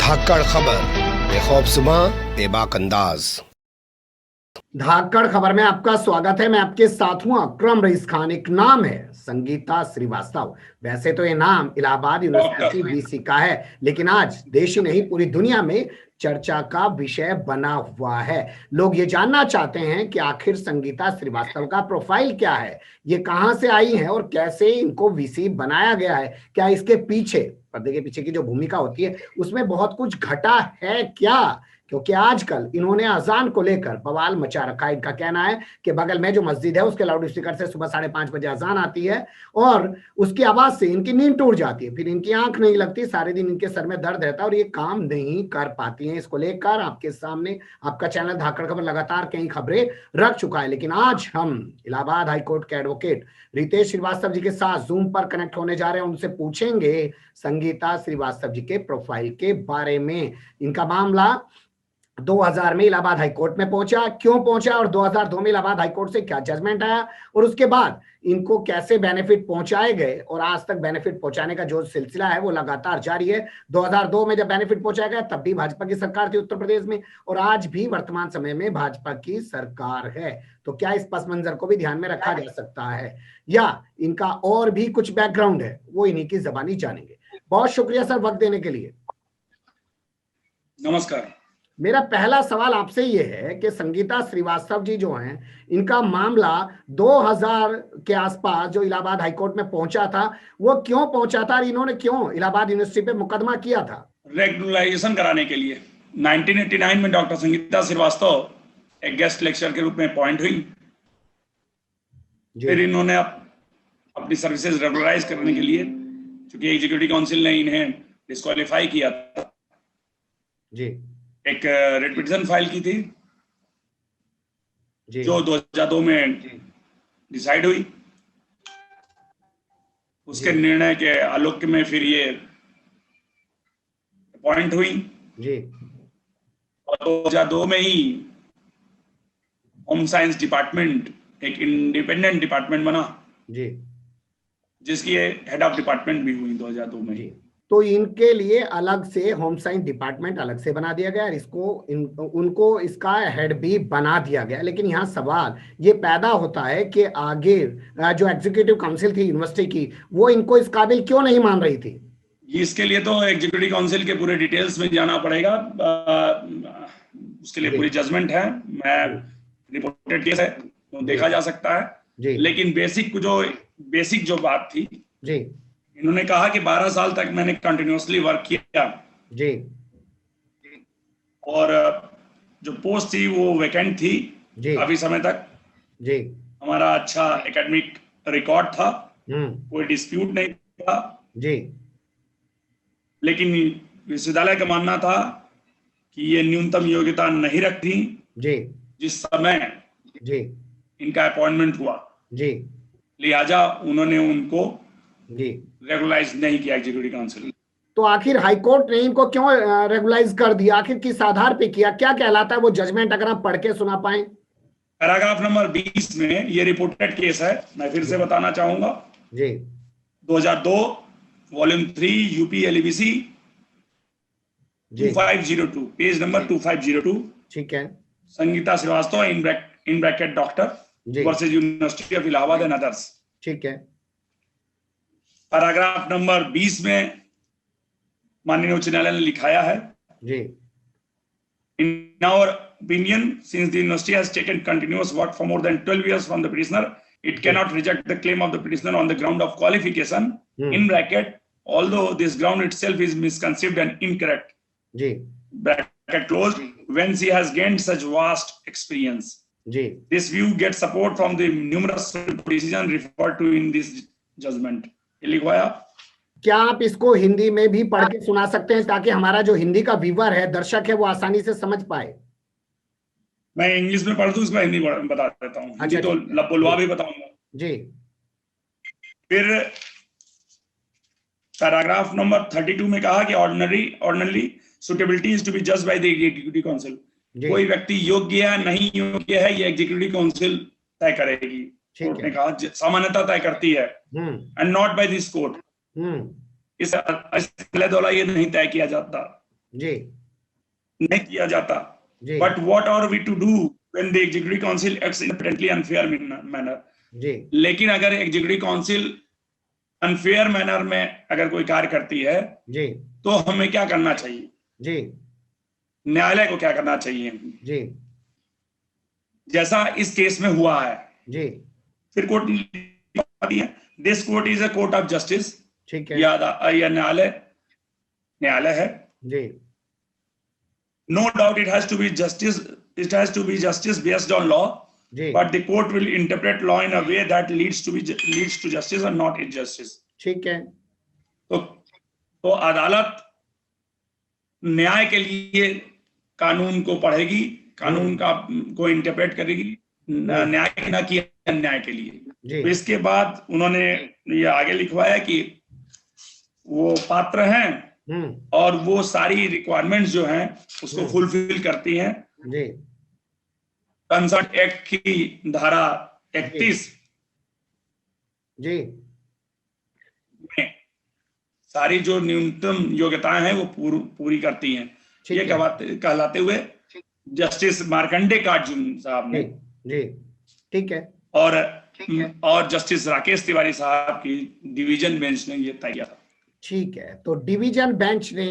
धाकड़ खबर, बेखौफसुमा बेबाक अंदाज। धाकड़ खबर में आपका स्वागत है। मैं आपके साथ हूं अकरम रईस खान। एक नाम है संगीता श्रीवास्तव। वैसे तो ये नाम इलाहाबाद यूनिवर्सिटी वीसी का है, लेकिन आज देश ही नहीं पूरी दुनिया में चर्चा का विषय बना हुआ है। लोग ये जानना चाहते हैं कि आखिर संगीता श्रीवास्तव का प्रोफाइल क्या है, ये कहां से आई है और कैसे इनको वीसी बनाया गया है। क्या इसके पीछे, पर्दे के पीछे की जो भूमिका होती है उसमें बहुत कुछ घटा है क्या? क्योंकि आजकल इन्होंने अजान को लेकर बवाल मचा रखा है। इनका कहना है कि बगल में जो मस्जिद है उसके लाउड स्पीकर से सुबह 5:30 बजे अजान आती है और उसकी आवाज से इनकी नींद टूट जाती है, फिर इनकी आंख नहीं लगती, सारे दिन इनके सर में दर्द रहता है और ये काम नहीं कर पाती हैं। इसको लेकर आपके सामने आपका चैनल धाकड़ खबर लगातार कई खबरें रख चुका है, लेकिन आज हम इलाहाबाद हाईकोर्ट के एडवोकेट रितेश श्रीवास्तव जी के साथ जूम पर कनेक्ट होने जा रहे हैं। उनसे पूछेंगे संगीता श्रीवास्तव जी के प्रोफाइल के बारे में। इनका मामला 2000 में इलाहाबाद हाईकोर्ट में पहुंचा, क्यों पहुंचा और 2002 में इलाहाबाद हाईकोर्ट से क्या जजमेंट आया और उसके बाद इनको कैसे बेनिफिट पहुंचाए गए और आज तक बेनिफिट पहुंचाने का जो सिलसिला है वो लगातार जारी है। 2002 में जब बेनिफिट पहुंचाया गया तब भी भाजपा की सरकार थी उत्तर प्रदेश में और आज भी वर्तमान समय में भाजपा की सरकार है। तो क्या इस पस मंजर को भी ध्यान में रखा जा सकता है या इनका और भी कुछ बैकग्राउंड है, वो इन्हीं की जबानी जानेंगे। बहुत शुक्रिया सर वक्त देने के लिए। नमस्कार। मेरा पहला सवाल आपसे ये है कि संगीता श्रीवास्तव जी जो हैं, इनका मामला 2000 के आसपास जो इलाहाबाद हाईकोर्ट में पहुंचा था वो क्यों पहुंचा था और इन्होंने क्यों इलाहाबाद यूनिवर्सिटी पे मुकदमा किया था? रेगुलराइजेशन कराने के लिए 1989 में डॉक्टर संगीता श्रीवास्तव एक गेस्ट लेक्चर के रूप में अपॉइंट हुई। फिर इन्होंने अपनी सर्विसेज रेगुलराइज करने के लिए, क्योंकि एग्जीक्यूटिव काउंसिल ने इन्हें डिस्क्वालीफाई किया था, जी एक रिट पिटीशन फाइल की थी जी जो 2002 में डिसाइड हुई। उसके निर्णय के आलोक में फिर ये अपॉइंट हुई जी और 2002 में ही होम साइंस डिपार्टमेंट एक इंडिपेंडेंट डिपार्टमेंट बना जी जिसकी हेड ऑफ डिपार्टमेंट भी हुई 2002 में ही। तो इनके लिए अलग से होम साइंस डिपार्टमेंट अलग से बना दिया गया और उनको इसका हेड भी बना दिया गया। लेकिन यहाँ सवाल ये पैदा होता है कि आगे जो एग्जीक्यूटिव काउंसिल थी यूनिवर्सिटी की वो इनको इस काबिल क्यों नहीं मान रही थी? इसके लिए तो एग्जीक्यूटिव काउंसिल के पूरे डिटेल्स में जाना पड़ेगा। उसके लिए पूरी जजमेंट है, मैं रिपोर्टेड केस है तो देखा जा सकता है। लेकिन बेसिक जो बात थी जी, इन्होंने कहा कि 12 साल तक मैंने कंटिन्यूअसली वर्क किया जी और जो पोस्ट थी वो वैकेंट थी काफी समय तक जी। हमारा अच्छा एकेडमिक रिकॉर्ड था, कोई डिस्प्यूट नहीं था जी। लेकिन विश्वविद्यालय का मानना था कि ये न्यूनतम योग्यता नहीं रखती जी जिस समय जी इनका अपॉइंटमेंट हुआ, जी, लिहाजा उन्होंने उनको जी रेगुलाइज नहीं किया एग्जीक्यूटिव काउंसिल। तो आखिर हाईकोर्ट ने इनको क्यों रेगुलाइज कर दिया? आखिर किस आधार पे किया? क्या कहलाता है वो जजमेंट, अगर आप पढ़ के सुना पाए? पैराग्राफ नंबर 20 में ये रिपोर्टेड केस है, मैं फिर से बताना चाहूंगा जी। 2002 volume 3 UP LBC 2502 page number 2502। ठीक है। Sangeeta Srivastava in bracket doctor versus university of Allahabad and others. ठीक है। पैराग्राफ नंबर 20 में माननीय उच्च न्यायालय ने लिखाया है जी, in our opinion, since the university has taken continuous work for more than 12 years from the petitioner, it cannot reject the claim of the petitioner on the ground of qualification, in bracket, although this ground itself is misconceived and incorrect, bracket closed, when she has gained such vast experience. This view gets support from the numerous decisions referred to in this judgment. लिखवाया। क्या आप इसको हिंदी में भी पढ़ के सुना सकते हैं ताकि हमारा जो हिंदी का व्यूअर है, दर्शक है, वो आसानी से समझ पाए? मैं इंग्लिश में पढ़ दूं, इसको हिंदी बता देता हूँ। अच्छा, तो बोलवा भी बताऊंगा जी। फिर पैराग्राफ नंबर 32 में कहा कि ordinary suitability is to be judged by the executive council. कोई व्यक्ति योग्य है नहीं योग्य है ये एग्जीक्यूटिव काउंसिल तय करेगी। कोर्ट ने कहा सामान्यता तय करती है and not by this court. इस द्वारा ये नहीं तय किया जाता। जी नहीं किया जाता। जी but what are we to do when the executive council acts in apparently unfair manner. जी लेकिन अगर एग्जीक्यूटिव काउंसिल अनफेयर मैनर में अगर कोई कार्य करती है जी तो हमें क्या करना चाहिए, जी न्यायालय को क्या करना चाहिए, जी जैसा इस केस में हुआ है। जी फिर कोर्ट ने this court is a court of justice, ठीक है। या न्यायालय है। जी No doubt it has to be justice, it has to be justice based on law, ji but the court will interpret law in a way that leads to justice and not injustice. ठीक है। तो अदालत न्याय के लिए कानून को पढ़ेगी, कानून को इंटरप्रेट करेगी, न्याय न कि अन्याय के लिए। तो इसके बाद उन्होंने ये आगे लिखवाया कि वो पात्र हैं और वो सारी रिक्वायरमेंट्स जो हैं उसको फुलफिल करती हैं। जी कंसर्ट एक्ट की धारा 31 जी में सारी जो न्यूनतम योग्यताएं हैं वो पूरी करती हैं। ये कहलाते हुए जस्टिस मार्कंडे कार्जुन साहब ने जी ठीक है और जस्टिस राकेश तिवारी साहब की डिवीजन बेंच ने ये तय किया था। ठीक है, तो डिवीजन बेंच ने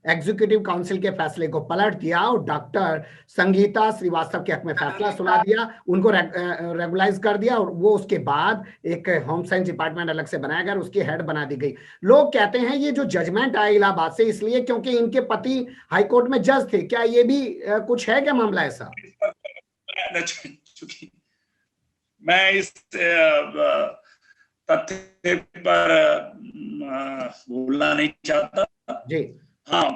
एग्जीक्यूटिव काउंसिल के फैसले को पलट दिया और डॉक्टर संगीता श्रीवास्तव के हक में फैसला सुना दिया, उनको रेगुलाइज कर दिया और वो उसके बाद एक होम साइंस डिपार्टमेंट अलग से बनाया गया, उसकी हेड बना दी गई। लोग कहते हैं ये जो जजमेंट आया इलाहाबाद से इसलिए क्योंकि इनके पति हाईकोर्ट में जज थे, क्या ये भी कुछ है क्या मामला ऐसा? मैं इस तथ्य पर बोलना नहीं चाहता जी। हाँ,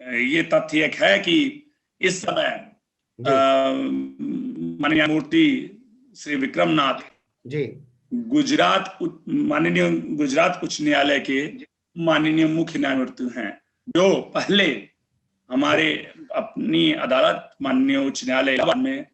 ये तथ्य एक है कि इस समय माननीय न्यायमूर्ति श्री विक्रमनाथ जी माननीय गुजरात उच्च न्यायालय के माननीय मुख्य न्यायमूर्ति हैं, जो पहले हमारे अपनी अदालत माननीय उच्च न्यायालय इलाहाबाद में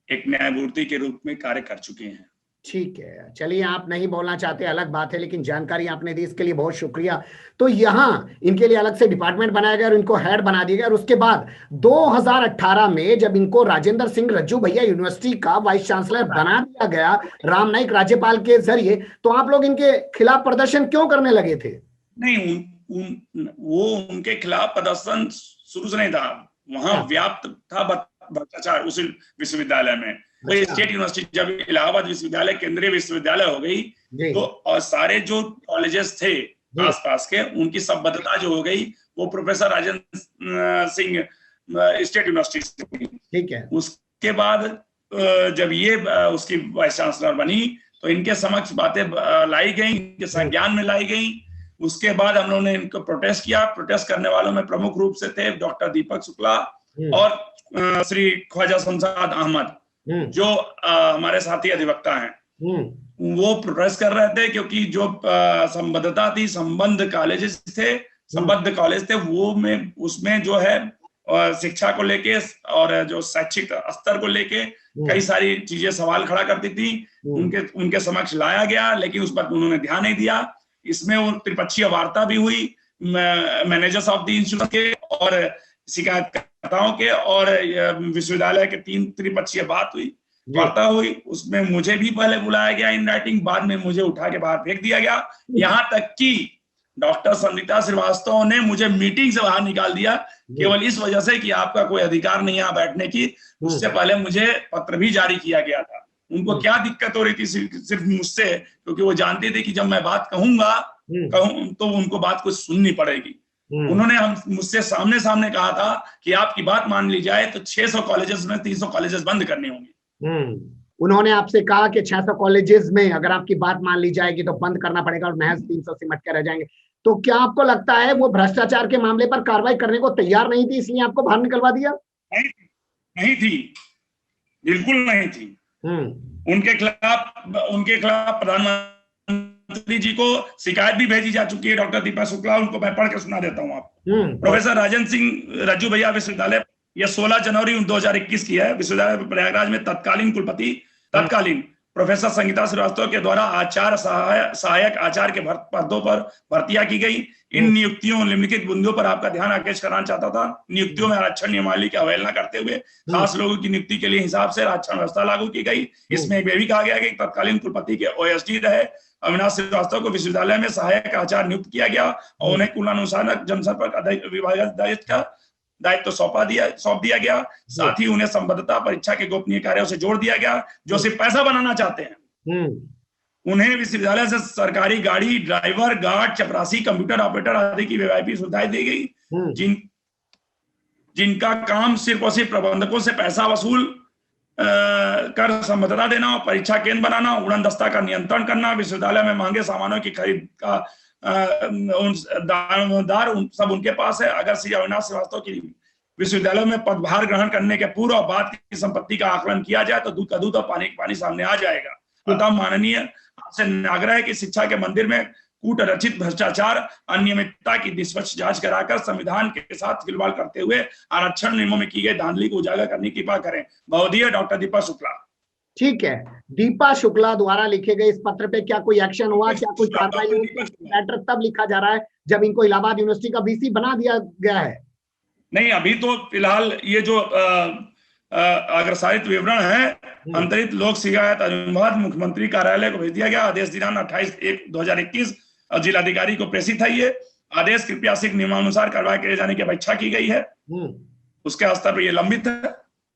एक न्यायमूर्ति के रूप में कार्य कर चुके हैं। ठीक है, चलिए आप नहीं बोलना चाहते अलग बात है, लेकिन जानकारी आपने दी इसके लिए बहुत शुक्रिया। तो यहाँ इनके लिए अलग से डिपार्टमेंट बनाया गया और इनको हेड बना दिया गया और उसके बाद 2018 में जब इनको राजेंद्र सिंह रज्जू भैया यूनिवर्सिटी का वाइस चांसलर बना दिया गया राम नाईक राज्यपाल के जरिए, तो आप लोग इनके खिलाफ प्रदर्शन क्यों करने लगे थे? नहीं, वो उनके खिलाफ प्रदर्शन शुरू से नहीं था, वहां व्याप्त था भ्रष्टाचार उस विश्वविद्यालय में। तो स्टेट यूनिवर्सिटी जब इलाहाबाद विश्वविद्यालय केंद्रीय विश्वविद्यालय हो गई तो और सारे जो कॉलेजेस थे आसपास के उनकी संबद्धता जो हो गई वो professor Rajendra Singh state university से हुई। ठीक है। उसके बाद जब ये उसकी वाइस चांसलर बनी तो इनके समक्ष बातें लाई गई, इनके संज्ञान में लाई गई। उसके बाद हम लोगों ने इनको प्रोटेस्ट किया। प्रोटेस्ट करने वालों में प्रमुख रूप से थे डॉक्टर दीपक शुक्ला और श्री ख्वाजा शमशाद अहमद, जो हमारे साथी अधिवक्ता हैं। वो प्रोटेस्ट कर रहे थे क्योंकि जो संबद्धता थी, संबद्ध कॉलेज थे वो में उसमें जो है शिक्षा को लेके और जो शैक्षिक स्तर को लेके कई सारी चीजें सवाल खड़ा करती थी, उनके समक्ष लाया गया, लेकिन उस पर उन्होंने ध्यान नहीं दिया। इसमें वो त्रिपक्षीय वार्ता भी हुई मैनेजर्स ऑफ द इंस्टीट्यूट के और शिकायतकर्ताओं के और विश्वविद्यालय के 3 त्रिपक्षीय वार्ता हुई। उसमें मुझे भी पहले बुलाया गया इन राइटिंग, बाद में मुझे उठा के बाहर फेंक दिया गया। यहाँ तक कि डॉक्टर संगीता श्रीवास्तव ने मुझे मीटिंग से बाहर निकाल दिया केवल इस वजह से कि आपका कोई अधिकार नहीं है बैठने की। उससे पहले मुझे पत्र भी जारी किया गया था। उनको क्या दिक्कत हो रही थी सिर्फ मुझसे, क्योंकि वो जानते थे कि जब मैं बात कहूं तो उनको बात कुछ सुननी पड़ेगी। उन्होंने मुझसे सामने सामने कहा था कि आपकी बात मान ली जाए तो 600 कॉलेजेस में 300 कॉलेजेस बंद करने होंगे। उन्होंने आपसे कहा कि 600 कॉलेजेस में अगर आपकी बात मान ली जाएगी तो बंद करना पड़ेगा और महज 300 सिमट के रह जाएंगे। तो क्या आपको लगता है वो भ्रष्टाचार के मामले पर कार्रवाई करने को तैयार नहीं थी, इसलिए आपको बाहर निकलवा दिया? नहीं थी, बिल्कुल नहीं थी। उनके खिलाफ प्रधानमंत्री जी को शिकायत भी भेजी जा चुकी है। डॉक्टर दीपक शुक्ला, उनको मैं पढ़ के सुना देता हूँ आपको। प्रोफेसर राजेंद्र सिंह रज्जू भैया विश्वविद्यालय, यह 16 जनवरी 2021 की है। विश्वविद्यालय प्रयागराज में तत्कालीन कुलपति प्रोफेसर संगीता श्रीवास्तव के द्वारा सहायक आचार्य के पदों पर भर्तियां की गई। इन नियुक्तियों निम्नलिखित बिंदुओं पर आपका ध्यान आकर्षित कराना चाहता था। नियुक्तियों में आरक्षण नियमावली की अवहेलना करते हुए खास लोगों की नियुक्ति के लिए हिसाब से आरक्षण व्यवस्था लागू की गई। इसमें यह भी कहा गया कि तत्कालीन कुलपति के ओएसडी रहे अविनाश श्रीवास्तव को विश्वविद्यालय में सहायक आचार्य नियुक्त किया गया और उन्हें कुलानुसार जनसंपर्क विभाग का दायित्व सौंप दिया गया। साथ ही उन्हें संबद्धता परीक्षा के गोपनीय कार्यों से जोड़ दिया गया। जो सिर्फ पैसा बनाना चाहते हैं उन्हें विश्वविद्यालय से सरकारी गाड़ी, ड्राइवर, गार्ड, चपरासी, कंप्यूटर ऑपरेटर आदि की वीआईपी सुविधाएं दी गई। जिनका काम सिर्फ और सिर्फ प्रबंधकों से पैसा वसूल कर संबद्धता देना, परीक्षा केंद्र बनाना, उड़न दस्ता का नियंत्रण करना, विश्वविद्यालय में महंगे सामानों की खरीद का दारोमदार सब उनके पास है। अगर श्री अविनाश श्रीवास्तव की विश्वविद्यालय में पदभार ग्रहण करने के पूर्व और बाद की संपत्ति का आकलन किया जाए तो दूध का दूध और पानी का पानी सामने आ जाएगा। अतः माननीय आपसे आग्रह है कि शिक्षा के मंदिर में कूट रचित भ्रष्टाचार, अनियमितता की निष्पक्ष जांच कराकर संविधान के साथ खिलवाड़ करते हुए आरक्षण नियमों में की गई धांधली को उजागर करने की कृपा करें। बहुदीय डॉक्टर दीपा शुक्ला। ठीक है, दीपा शुक्ला द्वारा लिखे गए इस पत्र पे क्या कोई एक्शन हुआ, क्या कोई कार्रवाई हुई? लेटर तब लिखा जा रहा है जब इनको इलाहाबाद यूनिवर्सिटी का वीसी बना दिया गया है। नहीं, अभी तो फिलहाल ये जो अग्रसारित विवरण है अंतरित लोक शिकायत अनुभाग मुख्यमंत्री कार्यालय को भेज दिया गया। आदेश दिनांक 28/1/2021 और जिलाधिकारी को प्रेषित है। ये आदेश कृपया शीघ्र नियमानुसार कार्रवाई किए जाने की अपेक्षा की गई है। उसके स्तर पर ये लंबित है।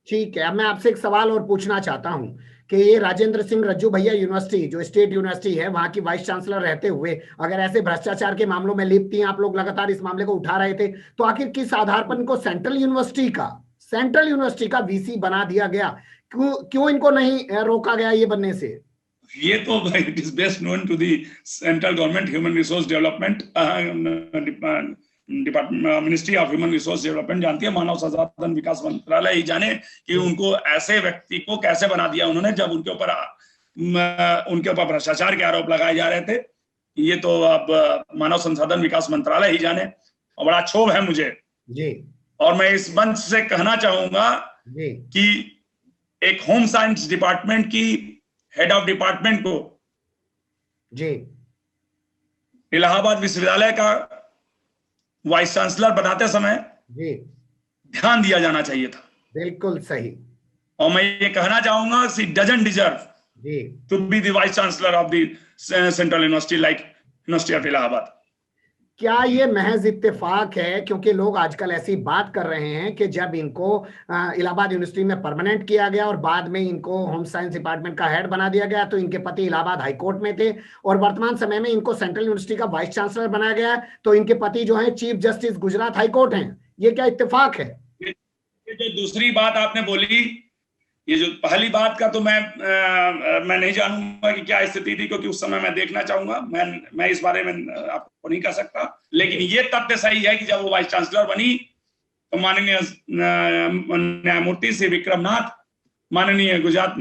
ठीक है, अब मैं आपसे एक सवाल और पूछना चाहता हूं कि ये राजेंद्र सिंह रज्जू भैया यूनिवर्सिटी जो स्टेट यूनिवर्सिटी है वहां की वाइस चांसलर रहते हुए अगर ऐसे भ्रष्टाचार के मामलों में लिप्त थी, आप लोग लगातार इस मामले को उठा रहे थे, तो आखिर किस आधार पर इनको सेंट्रल यूनिवर्सिटी का वीसी बना दिया गया? क्यों इनको नहीं रोका गया ये बनने से? ये तो it is best known to the central government human resource development ministry of human resource development जानती है, मानव संसाधन विकास मंत्रालय ही जाने कि उनको ऐसे व्यक्ति को कैसे बना दिया उन्होंने जब उनके ऊपर भ्रष्टाचार के आरोप लगाए जा रहे थे। ये तो अब मानव संसाधन विकास मंत्रालय ही जाने और बड़ा क्षोभ है मुझे जी। और मैं इस मंच से कहना चाहूंगा कि एक होम साइंस डिपार्टमेंट की हेड ऑफ डिपार्टमेंट को जी इलाहाबाद विश्वविद्यालय का वाइस चांसलर बनाते समय जी ध्यान दिया जाना चाहिए था। बिल्कुल सही। और मैं ये कहना चाहूंगा she doesn't deserve to be the vice chancellor of the central university like university of Allahabad. क्या ये महज इत्तेफाक है क्योंकि लोग आजकल ऐसी बात कर रहे हैं कि जब इनको इलाहाबाद यूनिवर्सिटी में परमानेंट किया गया और बाद में इनको होम साइंस डिपार्टमेंट का हेड बना दिया गया तो इनके पति इलाहाबाद हाईकोर्ट में थे और वर्तमान समय में इनको सेंट्रल यूनिवर्सिटी का वाइस चांसलर बनाया गया तो इनके पति जो है चीफ जस्टिस गुजरात हाईकोर्ट हैं। ये क्या इत्तेफाक है? ये जो दूसरी बात आपने बोली, ये जो पहली बात का तो मैं नहीं जानूंगा कि क्या स्थिति थी क्योंकि उस समय मैं देखना चाहूंगा, मैं इस बारे में आपको नहीं कह सकता। लेकिन ये तथ्य सही है कि जब वो वाइस चांसलर बनी तो माननीय न्यायमूर्ति श्री विक्रमनाथ माननीय गुजरात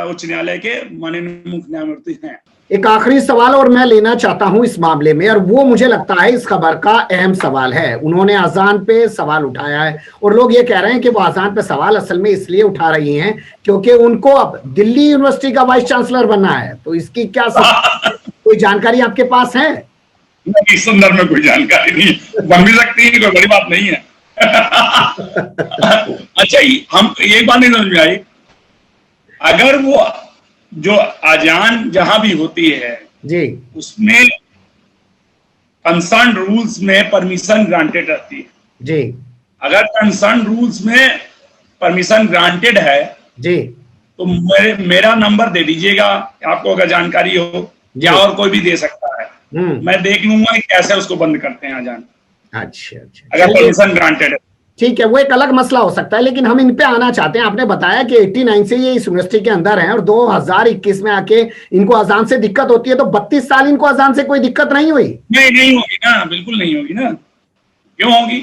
उच्च न्यायालय के माननीय मुख्य न्यायमूर्ति हैं। एक आखिरी सवाल और मैं लेना चाहता हूं इस मामले में और वो मुझे लगता है इस खबर का अहम सवाल है। उन्होंने अजान पे सवाल उठाया है और लोग ये कह रहे हैं कि वो अजान पे सवाल असल में इसलिए उठा रही हैं क्योंकि उनको अब दिल्ली यूनिवर्सिटी का वाइस चांसलर बनना है। तो इसकी क्या कोई जानकारी आपके पास है? इस संदर्भ में कोई जानकारी नहीं, बन भी सकती है, कोई बड़ी बात नहीं है। अच्छा, हम एक बात नहीं समझ में आई, अगर वो जो अजान जहां भी होती है जी उसमें कंसर्न रूल्स में परमिशन ग्रांटेड रहती है जी। अगर कंसर्न रूल्स में परमिशन ग्रांटेड है जी तो मेरा नंबर दे दीजिएगा आपको अगर जानकारी हो, या और कोई भी दे सकता है। मैं देख लूंगा कैसे उसको बंद करते हैं अजान। अच्छा, अगर परमिशन ग्रांटेड है ठीक है, वो एक अलग मसला हो सकता है। लेकिन हम इन पे आना चाहते हैं। आपने बताया कि 89 से ये इस यूनिवर्सिटी के अंदर हैं और 2021 में आके इनको अजान से दिक्कत होती है, तो 32 साल इनको अजान से कोई दिक्कत नहीं हुई? नहीं होगी ना, बिल्कुल नहीं होगी ना। क्यों होगी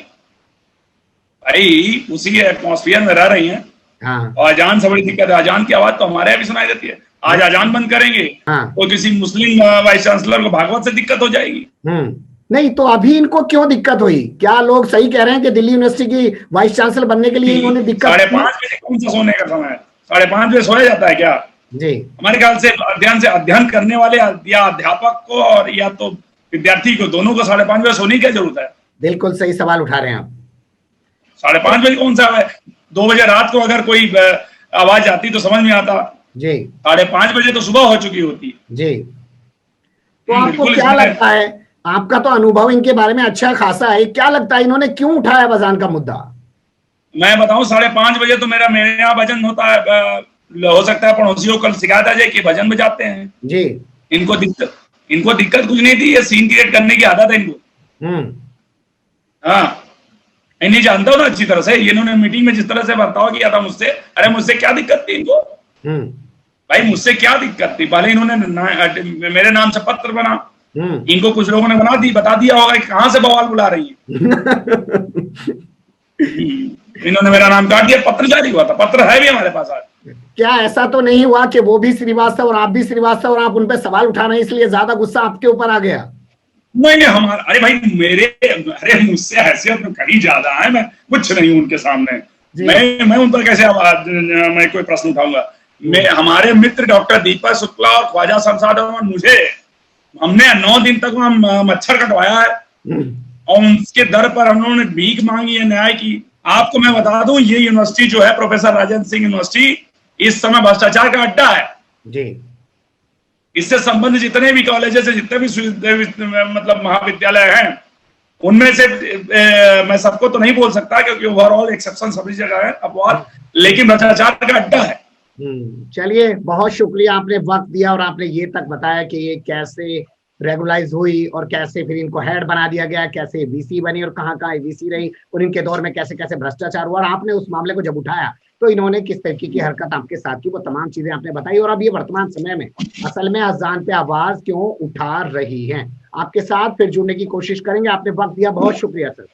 भाई, उसी एटमॉस्फेयर में रह रही हैं। हाँ। और अजान से बड़ी दिक्कत है, अजान की आवाज तो हमारे यहाँ भी सुनाई देती है। आज अजान बंद करेंगे तो किसी मुस्लिम वाइस चांसलर को भागवत से दिक्कत हो जाएगी। नहीं, तो अभी इनको क्यों दिक्कत हुई? क्या लोग सही कह रहे हैं कि दिल्ली यूनिवर्सिटी की वाइस चांसलर बनने के लिए इन्होंने दिक्कत? 5:30 बजे कौन सा सोने का समय है? 5:30 बजे सोया जाता है क्या? जी, हमारे ख्याल से अध्ययन करने वाले या अध्यापक को और या तो विद्यार्थी को, दोनों को 5:30 बजे सोने की क्या जरूरत है? बिल्कुल सही सवाल उठा रहे हैं आप। 5:30 बजे कौन सा है? 2 बजे रात को अगर कोई आवाज आती तो समझ में आता। जी 5:30 बजे तो सुबह हो चुकी होती। जी, तो आपको बिल्कुल क्या इसमें लगता है, आपका तो अनुभव इनके बारे में अच्छा खासा है, क्या लगता है इन्होंने क्यों उठाया बयान का मुद्दा? मैं बताऊं, 5:30 बजे तो मेरे यहाँ भजन होता है। हो सकता है पड़ोसियों को कल शिकायत आ जाए कि भजन बजाते हैं। जी, इनको दिक्कत कुछ नहीं थी, ये सीन क्रिएट करने की आदत है इनको। हाँ, मैं नहीं जानता हूँ ना अच्छी तरह से, इन्होंने मीटिंग में जिस तरह से बर्ताव किया था मुझसे, अरे मुझसे क्या दिक्कत थी इनको? भाई मुझसे क्या दिक्कत थी? पहले इन्होंने मेरे नाम से पत्र बना, इनको कुछ लोगों ने बता दिया होगा कि कहां से बवाल बुला रही है। इन्होंने मेरा नाम काट दिया, पत्र जारी हुआ था, पत्र है भी हमारे पास आज। क्या ऐसा तो नहीं हुआ कि वो भी श्रीवास्तव और आप भी श्रीवास्तव और आप उन पे सवाल उठाना इसलिए ज्यादा गुस्सा आपके ऊपर आ गया? नहीं हमारा, अरे भाई अरे मुझसे हैसियत में कहीं ज्यादा है, मैं कुछ नहीं हूं उनके सामने। मैं उन पर कैसे मैं कोई प्रश्न उठाऊंगा? हमारे मित्र डॉक्टर दीपक शुक्ला और ख्वाजा शमशाद मुझे, हमने 9 दिन तक वहां मच्छर कटवाया है और उनके दर पर हम लोगों ने भीख मांगी है, न्याय की। आपको मैं बता दूं, ये यूनिवर्सिटी जो है प्रोफेसर राजेंद्र सिंह यूनिवर्सिटी, इस समय भ्रष्टाचार का अड्डा है जी। इससे संबंधित जितने भी कॉलेजेस है, जितने भी मतलब महाविद्यालय हैं, उनमें से मैं सबको तो नहीं बोल सकता क्योंकि ओवरऑल एक्सेप्शन सभी जगह है अपवाद, लेकिन भ्रष्टाचार का अड्डा है। चलिए, बहुत शुक्रिया, आपने वक्त दिया और आपने ये तक बताया कि ये कैसे रेगुलाइज हुई और कैसे फिर इनको हेड बना दिया गया, कैसे वीसी बनी और कहाँ वीसी रही और इनके दौर में कैसे कैसे भ्रष्टाचार हुआ। और आपने उस मामले को जब उठाया तो इन्होंने किस तरीके की हरकत आपके साथ की, वो तमाम चीजें आपने बताई। और अब ये वर्तमान समय में असल में अजान पे आवाज क्यों उठा रही हैं, आपके साथ फिर जुड़ने की कोशिश करेंगे। आपने वक्त दिया, बहुत शुक्रिया सर।